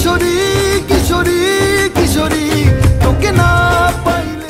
কিশোরী কিশোরী কিশোরী তোকে না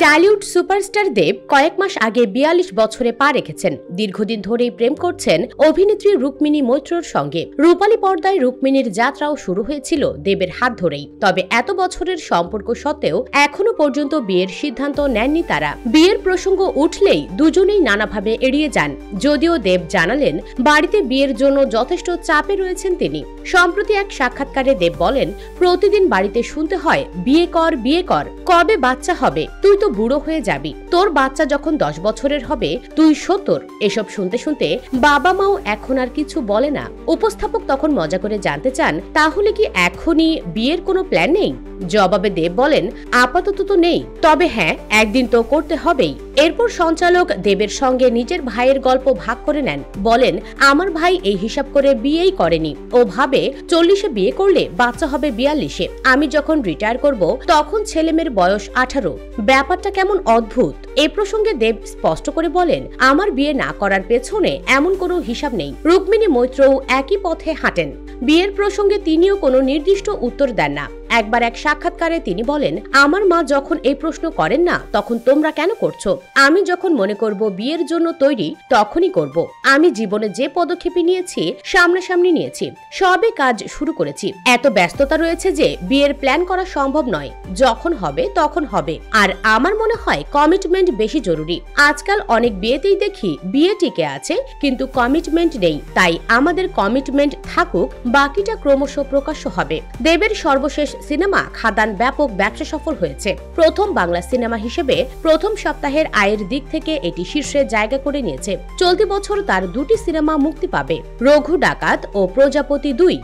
Tollywood superstar দেব কয়েক মাস আগে ৪২ বছরে পা রেখেছেন। দীর্ঘদিন ধরেই প্রেম করছেন অভিনেত্রী রুক্মিণী মৈত্রর সঙ্গে। রূপালী পর্দায় রুক্মিণীর যাত্রাও শুরু হয়েছিল দেবের হাত ধরেই। তবে এত বছরের সম্পর্ক সত্ত্বেও এখনো পর্যন্ত বিয়ের সিদ্ধান্ত নেননি তারা। বিয়ের প্রসঙ্গ উঠলেই দুজনেই নানাভাবে এড়িয়ে যান। যদিও দেব জানালেন বাড়িতে বিয়ের জন্য যথেষ্ট চাপে রয়েছেন তিনি। সম্প্রতি এক সাক্ষাৎকারে দেব বলেন, প্রতিদিন বাড়িতে শুনতে হয় বিয়ে কর বিয়ে কর, কবে বাচ্চা হবে, তুই তো বুড়ো হয়ে যাবি, তোর বাচ্চা যখন 10 বছরের হবে তুই 70। এসব শুনতে শুনতে বাবা মাও এখন আর কিছু বলে না। উপস্থাপক তখন মজা করে জানতে চান, তাহলে কি এখনই বিয়ের কোনো প্ল্যান নেই? জবাবে দেব বলেন, আপাতত তো নেই, তবে হ্যাঁ একদিন তো করতে হবেই। এরপর সঞ্চালক দেবের সঙ্গে নিজের ভাইয়ের গল্প ভাগ করে নেন। বলেন, আমার ভাই এই হিসাব করে বিয়েই করেনি। ও ভাবে 40-এ বিয়ে করলে বাচ্চা হবে 42-এ। আমি যখন রিটায়ার করব তখন ছেলেমেয়ের বয়স 18। ব্যাপারটা কেমন অদ্ভুত। এ প্রসঙ্গে দেব স্পষ্ট করে বলেন, আমার বিয়ে না করার পেছনে এমন কোনো হিসাব নেই। রুক্মিণী মৈত্রও একই পথে হাঁটেন। বিয়ের প্রসঙ্গে তিনিও কোনো নির্দিষ্ট উত্তর দেন না। একবার এক সাক্ষাৎকারে তিনি বলেন, আমার মা যখন এই প্রশ্ন করেন না তখন তোমরা কেন করছো? আমি যখন মনে করব বিয়ের জন্য তৈরি তখনই করব। আমি জীবনে যে পদক্ষেপই নিয়েছি সামনাসামনি নিয়েছি, সবে কাজ শুরু করেছি। এত ব্যস্ততা রয়েছে যে বিয়ের প্ল্যান করা সম্ভব নয়। যখন হবে তখন হবে। আর আমার মনে হয় কমিটমেন্ট বেশি জরুরি। আজকাল অনেক বিয়েতেই দেখি বিয়ে টিকে আছে কিন্তু কমিটমেন্ট নেই। তাই আমাদের কমিটমেন্ট থাকুক, বাকিটা ক্রমশ প্রকাশ্য হবে। দেবের সর্বশেষ সিনেমা খাদান ব্যাপক ব্যবসা সফল হয়েছে। প্রথম বাংলা সিনেমা হিসেবে প্রথম সপ্তাহের আয়ের দিক থেকে এটি শীর্ষে জায়গা করে নিয়েছে। চলতি বছর তার 2টি সিনেমা মুক্তি পাবে, রঘু ডাকাত ও প্রজাপতি 2।